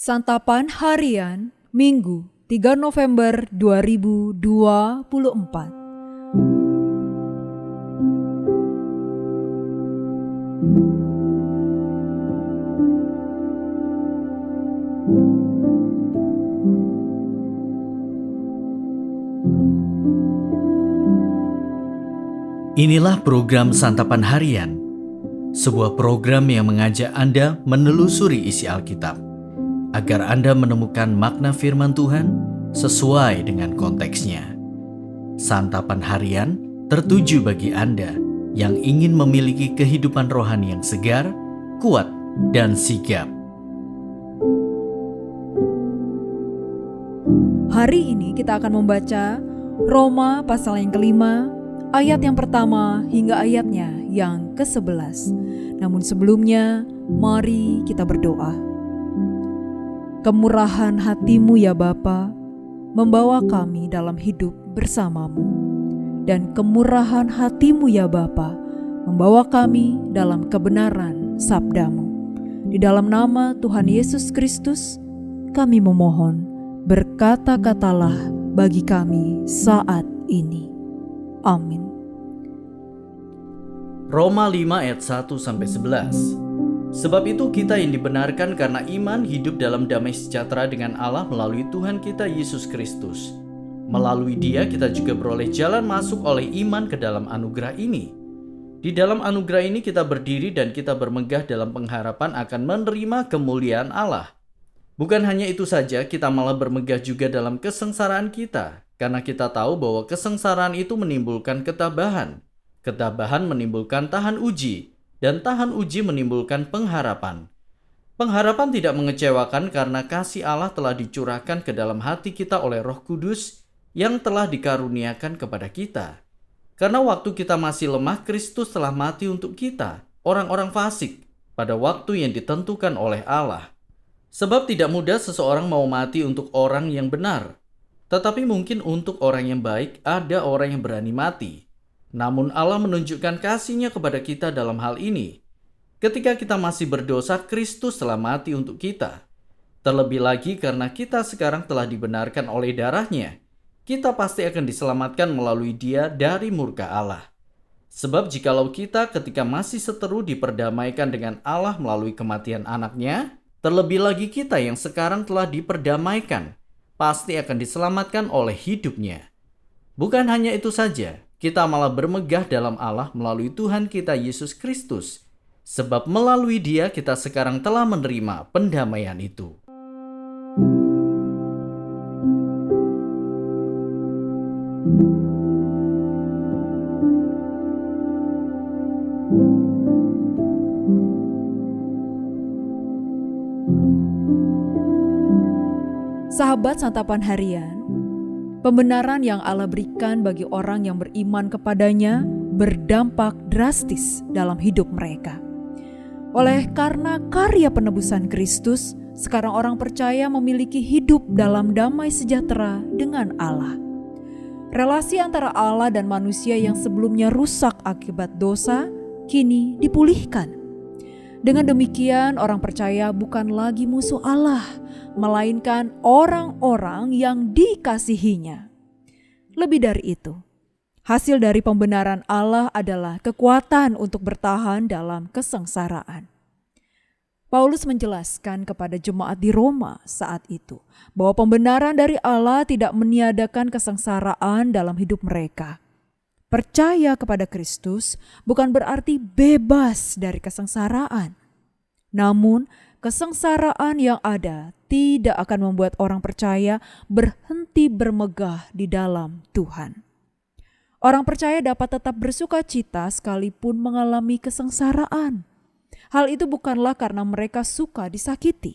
Santapan Harian Minggu 3 November 2024. Inilah program Santapan Harian, sebuah program yang mengajak Anda menelusuri isi Alkitab, agar Anda menemukan makna firman Tuhan sesuai dengan konteksnya. Santapan Harian tertuju bagi Anda yang ingin memiliki kehidupan rohani yang segar, kuat, dan sigap. Hari ini kita akan membaca Roma pasal yang kelima, ayat yang pertama hingga ayatnya yang ke-11. Namun sebelumnya, mari kita berdoa. Kemurahan hati-Mu ya Bapa, membawa kami dalam hidup bersama-Mu. Dan kemurahan hati-Mu ya Bapa, membawa kami dalam kebenaran sabda-Mu. Di dalam nama Tuhan Yesus Kristus, kami memohon, berkata-katalah bagi kami saat ini. Amin. Roma 5 ayat 1-11. Sebab itu kita yang dibenarkan karena iman hidup dalam damai sejahtera dengan Allah melalui Tuhan kita Yesus Kristus. Melalui Dia kita juga beroleh jalan masuk oleh iman ke dalam anugerah ini. Di dalam anugerah ini kita berdiri dan kita bermegah dalam pengharapan akan menerima kemuliaan Allah. Bukan hanya itu saja, kita malah bermegah juga dalam kesengsaraan kita, karena kita tahu bahwa kesengsaraan itu menimbulkan ketabahan. Ketabahan menimbulkan tahan uji, dan tahan uji menimbulkan pengharapan. Pengharapan tidak mengecewakan karena kasih Allah telah dicurahkan ke dalam hati kita oleh Roh Kudus yang telah dikaruniakan kepada kita. Karena waktu kita masih lemah, Kristus telah mati untuk kita, orang-orang fasik, pada waktu yang ditentukan oleh Allah. Sebab tidak mudah seseorang mau mati untuk orang yang benar, tetapi mungkin untuk orang yang baik ada orang yang berani mati. Namun Allah menunjukkan kasih-Nya kepada kita dalam hal ini. Ketika kita masih berdosa, Kristus telah mati untuk kita. Terlebih lagi karena kita sekarang telah dibenarkan oleh darah-Nya, kita pasti akan diselamatkan melalui Dia dari murka Allah. Sebab jikalau kita ketika masih seteru diperdamaikan dengan Allah melalui kematian anak-Nya, terlebih lagi kita yang sekarang telah diperdamaikan, pasti akan diselamatkan oleh hidup-Nya. Bukan hanya itu saja, kita malah bermegah dalam Allah melalui Tuhan kita Yesus Kristus. Sebab melalui Dia kita sekarang telah menerima pendamaian itu. Sahabat Santapan Harian, pembenaran yang Allah berikan bagi orang yang beriman kepadanya berdampak drastis dalam hidup mereka. Oleh karena karya penebusan Kristus, sekarang orang percaya memiliki hidup dalam damai sejahtera dengan Allah. Relasi antara Allah dan manusia yang sebelumnya rusak akibat dosa, kini dipulihkan. Dengan demikian, orang percaya bukan lagi musuh Allah, melainkan orang-orang yang dikasihinya. Lebih dari itu, hasil dari pembenaran Allah adalah kekuatan untuk bertahan dalam kesengsaraan. Paulus menjelaskan kepada jemaat di Roma saat itu bahwa pembenaran dari Allah tidak meniadakan kesengsaraan dalam hidup mereka. Percaya kepada Kristus bukan berarti bebas dari kesengsaraan. Namun, kesengsaraan yang ada tidak akan membuat orang percaya berhenti bermegah di dalam Tuhan. Orang percaya dapat tetap bersuka cita sekalipun mengalami kesengsaraan. Hal itu bukanlah karena mereka suka disakiti,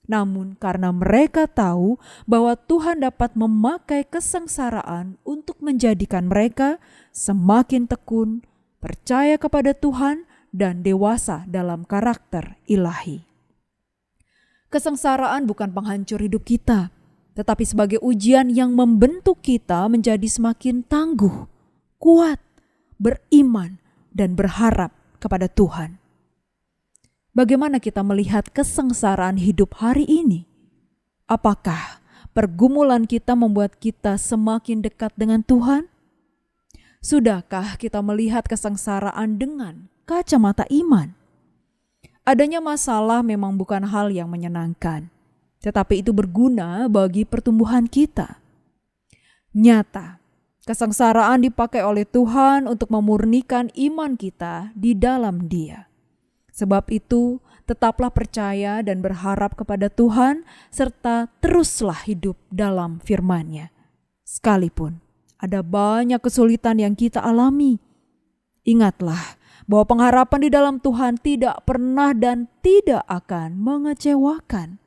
namun karena mereka tahu bahwa Tuhan dapat memakai kesengsaraan untuk menjadikan mereka semakin tekun, percaya kepada Tuhan, dan dewasa dalam karakter ilahi. Kesengsaraan bukan penghancur hidup kita, tetapi sebagai ujian yang membentuk kita menjadi semakin tangguh, kuat, beriman, dan berharap kepada Tuhan. Bagaimana kita melihat kesengsaraan hidup hari ini? Apakah pergumulan kita membuat kita semakin dekat dengan Tuhan? Sudahkah kita melihat kesengsaraan dengan kacamata iman? Adanya masalah memang bukan hal yang menyenangkan, tetapi itu berguna bagi pertumbuhan kita. Nyata, kesengsaraan dipakai oleh Tuhan untuk memurnikan iman kita di dalam Dia. Sebab itu, tetaplah percaya dan berharap kepada Tuhan, serta teruslah hidup dalam firman-Nya. Sekalipun ada banyak kesulitan yang kita alami, ingatlah bahwa pengharapan di dalam Tuhan tidak pernah dan tidak akan mengecewakan.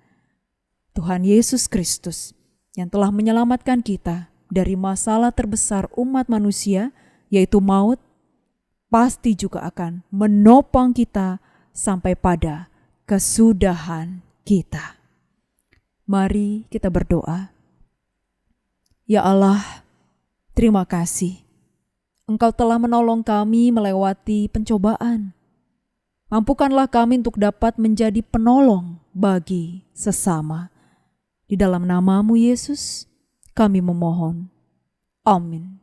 Tuhan Yesus Kristus yang telah menyelamatkan kita dari masalah terbesar umat manusia, yaitu maut, pasti juga akan menopang kita sampai pada kesudahan kita. Mari kita berdoa. Ya Allah, terima kasih. Engkau telah menolong kami melewati pencobaan. Mampukanlah kami untuk dapat menjadi penolong bagi sesama. Di dalam nama-Mu Yesus, kami memohon. Amin.